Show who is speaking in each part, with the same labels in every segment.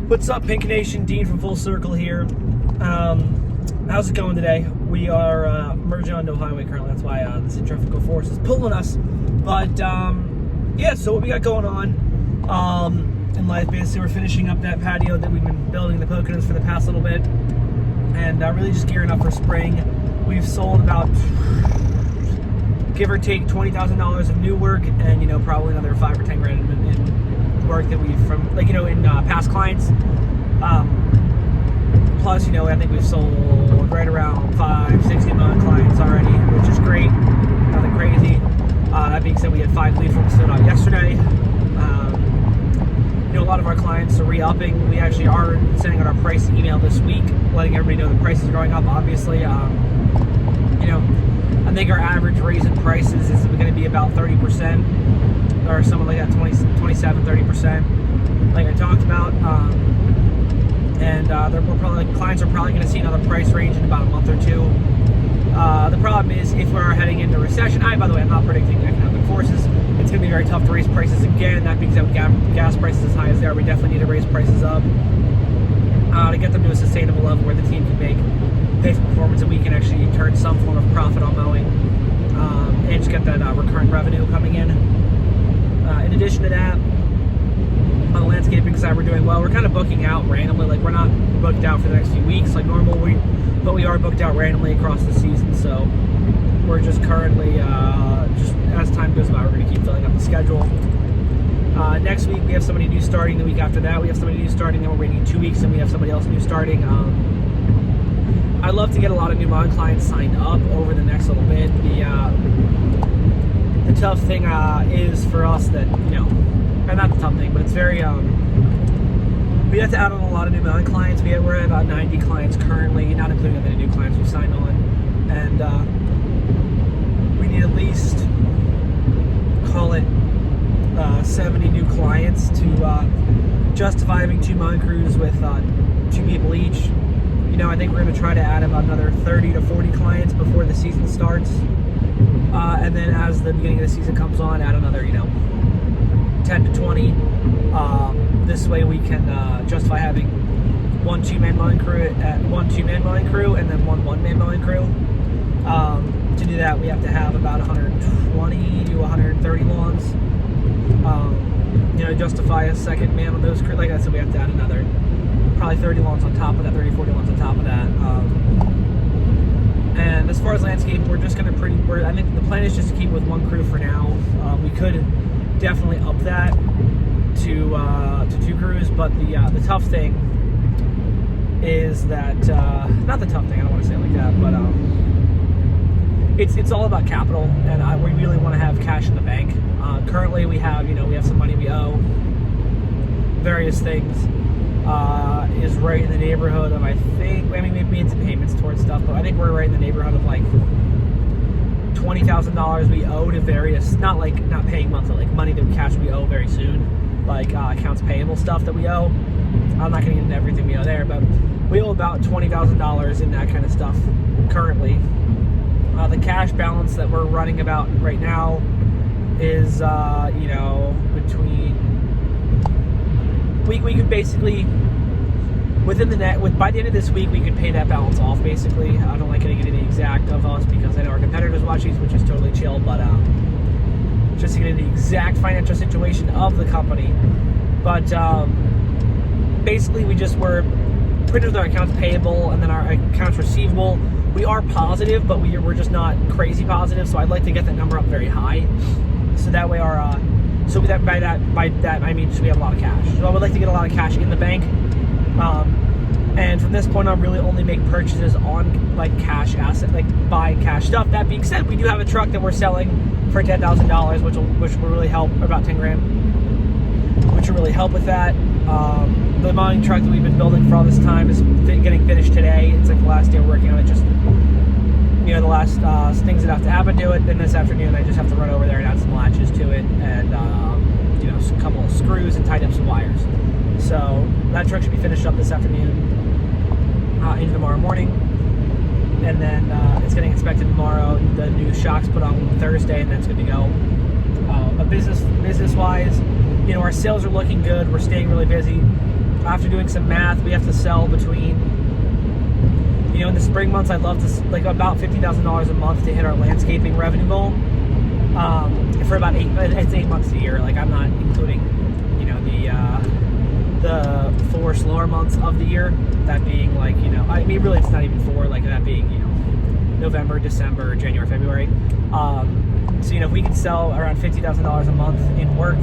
Speaker 1: What's up, Pink Nation? Dean from Full Circle here. How's it going today? We are merging onto a highway currently. That's why the centrifugal force is pulling us. But yeah, so what we got going on in life, basically we're finishing up that patio that we've been building the Poconos for the past little bit, and really just gearing up for spring. We've sold about, give or take, $20,000 of new work, and probably another $5 or $10 grand in work that we've from in past clients. Plus, I think we've sold right around 5-6 month clients already, which is great. Nothing crazy. That being said, we had 5 lead forms stood out yesterday. A lot of our clients are re-upping. We actually are sending out our price email this week, letting everybody know the prices are going up. Obviously, I think our average raise in prices is going to be about 30%, or something like that, 27-30%, like I talked about. Clients are probably going to see another price range in about a month or two. The problem is, if we're heading into recession, by the way, I'm not predicting economic forces. It's going to be very tough to raise prices again. That being said, with gas prices as high as they are, we definitely need to raise prices up to get them to a sustainable level where the team can pay for performance and we can actually turn some form of profit on mowing, and just get that recurring revenue coming in. In addition to that, on the landscaping side, we're doing well. We're kind of booking out randomly. Like, we're not booked out for the next few weeks like normal, but we are booked out randomly across the season. So we're just currently, just as time goes by, we're going to keep filling up the schedule. Next week, we have somebody new starting. The week after that, we have somebody new starting. Then we're waiting 2 weeks, and we have somebody else new starting. I'd love to get a lot of new mowing clients signed up over the next little bit. The tough thing is for us that, not the tough thing, but it's very, we have to add on a lot of new mowing clients. We're at about 90 clients currently, not including the new clients we've signed on. And we need at least, call it 70 new clients to justify having 2 mowing crews with 2 people each. I think we're going to try to add about another 30 to 40 clients before the season starts. And then as the beginning of the season comes on, add another, 10 to 20. This way we can justify having 1 2-man mowing crew, and then 1 1-man mowing crew. To do that, we have to have about 120 to 130 lawns. Justify a second man on those crew. Like I said, we have to add another probably 30 lawns on top of that, 30, 40 lawns on top of that. And as far as landscape, we're just going to I think the plan is just to keep with 1 crew for now. We could definitely up that to 2 crews, but the tough thing is that, not the tough thing, I don't want to say it like that, but it's all about capital, and we really want to have cash in the bank. Currently we have some money we owe, various things, is right in the neighborhood of, we made some payments towards stuff, but I think we're right in the neighborhood of like $20,000 we owe to various, not paying monthly, like money that cash we owe very soon, like accounts payable stuff that we owe. I'm not going to get into everything we owe there, but we owe about $20,000 in that kind of stuff currently. The cash balance that we're running about right now is, between, we could basically, by the end of this week, we could pay that balance off, basically. I don't like getting into the exact of us because I know our competitors watch these, which is totally chill, but just to get into the exact financial situation of the company. But basically, we're pretty with our accounts payable and then our accounts receivable. We are positive, but we're just not crazy positive, so I'd like to get that number up very high. So that way by that I mean, so we have a lot of cash. So I would like to get a lot of cash in the bank. And from this point on, really only make purchases on cash asset, buying cash stuff. That being said, we do have a truck that we're selling for $10,000, which will really help, about 10 grand, which will really help with that. The mowing truck that we've been building for all this time is getting finished today. It's like the last day we're working on it. Just the last things that have to happen to it. Then this afternoon, I just have to run over there and add some latches to it, and a couple of screws and tighten up some wires. So that truck should be finished up this afternoon into tomorrow morning, and then it's getting inspected tomorrow. The new shocks put on Thursday, and that's good to go. But business-wise, our sales are looking good. We're staying really busy. after doing some math, we have to sell between, in the spring months, I'd love to, like, about $50,000 a month to hit our landscaping revenue goal. For about it's 8 months a year. Like, I'm not including, the 4 slower months of the year. That being, like, I mean, really, it's not even 4. Like, that being, November, December, January, February. So, if we can sell around $50,000 a month in work,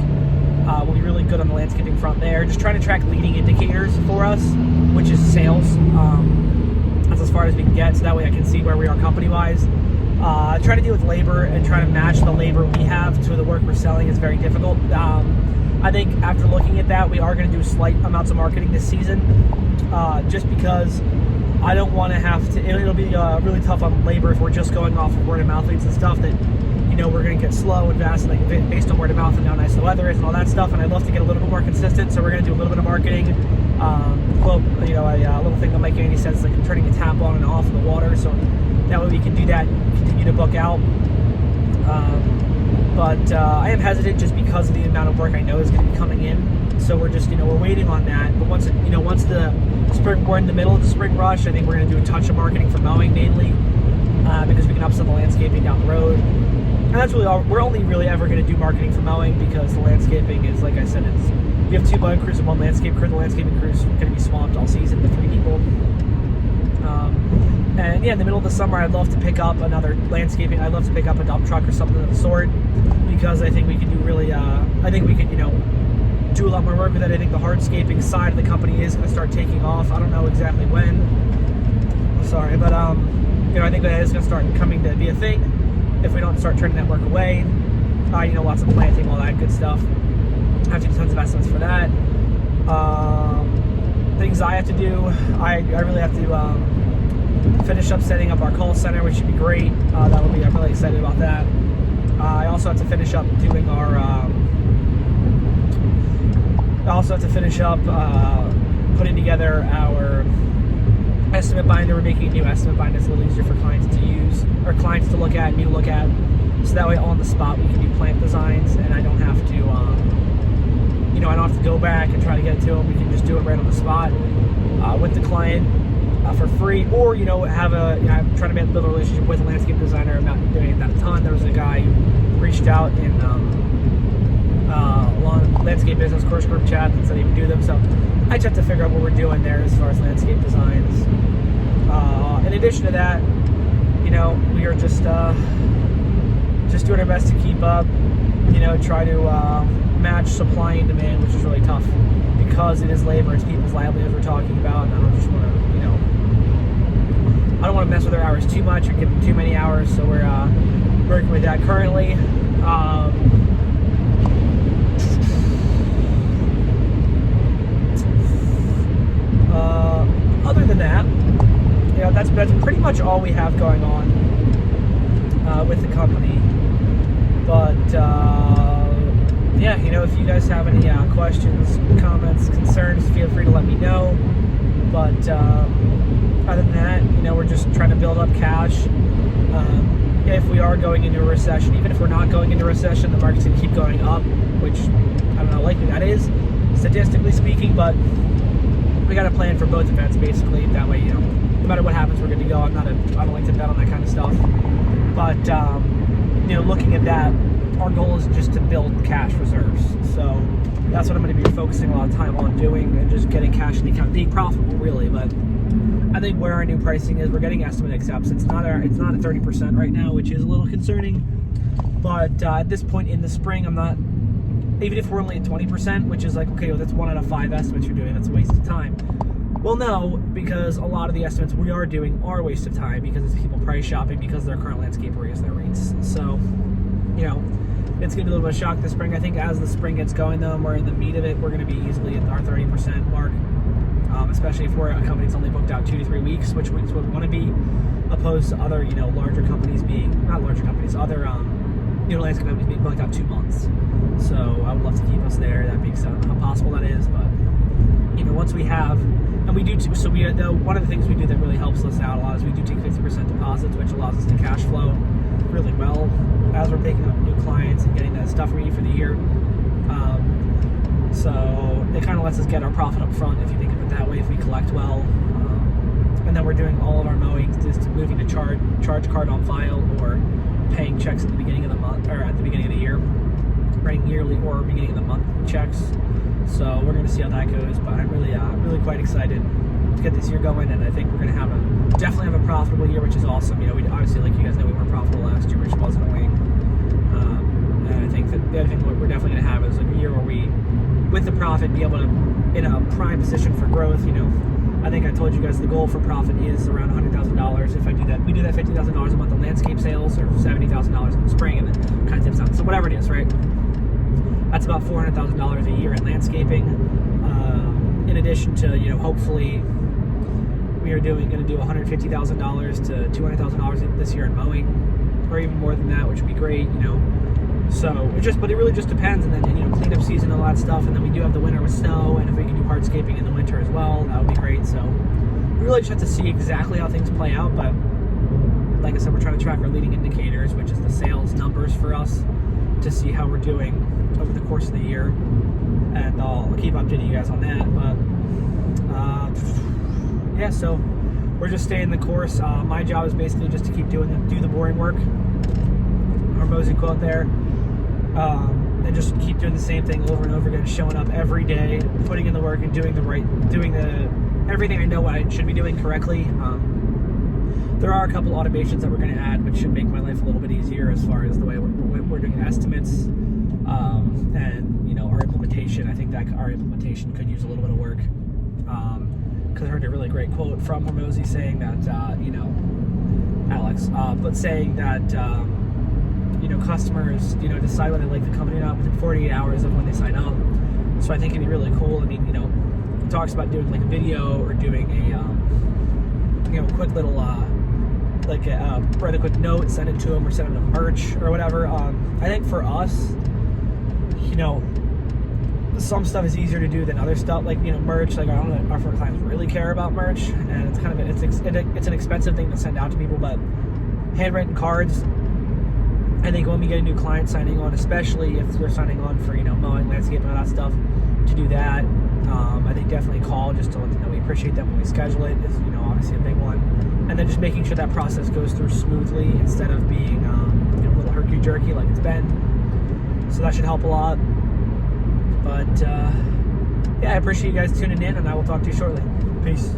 Speaker 1: we'll be really good on the landscaping front there. Just trying to track leading indicators for us, which is sales. That's as far as we can get, so that way I can see where we are company-wise. Trying to deal with labor and trying to match the labor we have to the work we're selling is very difficult. I think after looking at that, we are going to do slight amounts of marketing this season, just because I don't want to have to. It'll be really tough on labor if we're just going off of word of mouth leads and stuff. That we're going to get slow and fast, like, based on word of mouth and how nice the weather is and all that stuff. And I'd love to get a little bit more consistent, so we're going to do a little bit of marketing. A little thing that might make any sense, like turning a tap on and off of the water, so that way we can do that, continue to book out. But I am hesitant just because of the amount of work I know is going to be coming in. So we're just, we're waiting on that. But once the spring, we're in the middle of the spring rush, I think we're going to do a touch of marketing for mowing mainly, because we can upsell the landscaping down the road. And that's really all. We're only really ever going to do marketing for mowing because the landscaping is, like I said, we have 2 mowing crews and 1 landscape crew. The landscaping crew is going to be swamped all season with 3 people. And yeah, in the middle of the summer, I'd love to pick up another landscaping. I'd love to pick up a dump truck or something of the sort, because I think we can do really, I think we could, do a lot more work with it. I think the hardscaping side of the company is going to start taking off. I don't know exactly when. Sorry, but, I think that is going to start coming to be a thing if we don't start turning that work away. Lots of planting, all that good stuff. I have to do tons of estimates for that. Things I have to do, I really have to, finish up setting up our call center, which should be great. I'm really excited about that. I also have to finish up doing putting together our estimate binder. We're making a new estimate binder that's a little easier for clients to use, or clients to look at, me to look at. So that way on the spot we can do plant designs, and I don't have to, I don't have to go back and try to get it to them. We can just do it right on the spot with the client. For free, or I'm trying to build a relationship with a landscape designer. I'm not doing that a ton. There was a guy who reached out in landscape business course group chat and said he would do them. So I just have to figure out what we're doing there as far as landscape designs. In addition to that, we are just doing our best to keep up. Try to match supply and demand, which is really tough because it is labor, it's people's livelihoods we're talking about, and I don't just want to. I don't want to mess with our hours too much or give them too many hours, so we're working with that currently. Other than that, that's pretty much all we have going on with the company. But if you guys have any questions, comments, concerns, feel free to let me know. But other than that, we're just trying to build up cash. If we are going into a recession, even if we're not going into a recession, the market's going to keep going up, which I don't know how likely that is, statistically speaking, but we got to plan for both events, basically. That way, no matter what happens, we're good to go. I don't like to bet on that kind of stuff. But, looking at that, our goal is just to build cash reserves. So that's what I'm going to be focusing a lot of time on doing, and just getting cash in the account, being profitable, really. But I think where our new pricing is, we're getting estimate accepts. It's not at 30% right now, which is a little concerning. But at this point in the spring, I'm not. Even if we're only at 20%, which is like, okay, well, that's 1 out of 5 estimates you're doing. That's a waste of time. Well, no, because a lot of the estimates we are doing are a waste of time because it's people price shopping because their current landscaper raised their rates. So, it's going to be a little bit of a shock this spring. I think as the spring gets going, though, and we're in the meat of it, we're going to be easily at our 30% mark, especially if we're a company that's only booked out 2 to 3 weeks, which we want to be, opposed to other, larger companies being, not larger companies, other, landscape companies being booked out 2 months. So I would love to keep us there. That being said, I don't know how possible that is, but, once we have, and we do, so one of the things we do that really helps us out a lot is we do take 50% deposits, which allows us to cash flow really well as we're picking up new clients and getting that stuff ready for the year. So it kind of lets us get our profit up front, if you think of it that way, if we collect well. And then we're doing all of our mowing, just moving to charge card on file, or paying checks at the beginning of the month, or at the beginning of the year, writing yearly or beginning of the month checks. So we're going to see how that goes, but I'm really quite excited to get this year going, and I think we're going to definitely have a profitable year, which is awesome. You know, we obviously, like you guys know, we weren't profitable last year, which was annoying. And I think that the other thing what we're definitely going to have is like a year where we, with the profit, be able to, in a prime position for growth. You know, I think I told you guys the goal for profit is around $100,000. If I do that, we do that $50,000 a month on landscape sales, or $70,000 in the spring, and then kind of tips out. So whatever it is, right? That's about $400,000 a year in landscaping. In addition to, you know, hopefully we are going to do $150,000 to $200,000 this year in mowing, or even more than that, which would be great. You know. So but it really just depends, and then, you know, cleanup season and all that stuff, and then we do have the winter with snow, and if we can do hardscaping in the winter as well, that would be great. So we really just have to see exactly how things play out, but like I said, we're trying to track our leading indicators, which is the sales numbers for us, to see how we're doing over the course of the year, and I'll keep updating you guys on that. But yeah, so we're just staying the course. My job is basically just to keep do the boring work, our Mosey quote there. And just keep doing the same thing over and over again, showing up every day, putting in the work, and doing everything I know what I should be doing correctly. There are a couple automations that we're going to add, which should make my life a little bit easier as far as the way we're doing estimates, and, you know, our implementation. I think that our implementation could use a little bit of work, because I heard a really great quote from Hormozy saying that, you know, Alex, but saying that, you know, customers, you know, decide whether they like the company or not within 48 hours of when they sign up. So I think it'd be really cool. I mean, you know, it talks about doing like a video, or doing a, you know, quick little, write a quick note, send it to them, or send them to merch or whatever. I think for us, you know, some stuff is easier to do than other stuff. Like, you know, merch, like, I don't know if our clients really care about merch, and it's kind of, it's an expensive thing to send out to people, but handwritten cards, I think when we get a new client signing on, especially if they're signing on for, you know, mowing, landscaping, all that stuff, to do that, I think definitely call just to let them know we appreciate them when we schedule it is, you know, obviously a big one. And then just making sure that process goes through smoothly instead of being, you know, a little herky-jerky like it's been. So that should help a lot. But, yeah, I appreciate you guys tuning in, and I will talk to you shortly. Peace.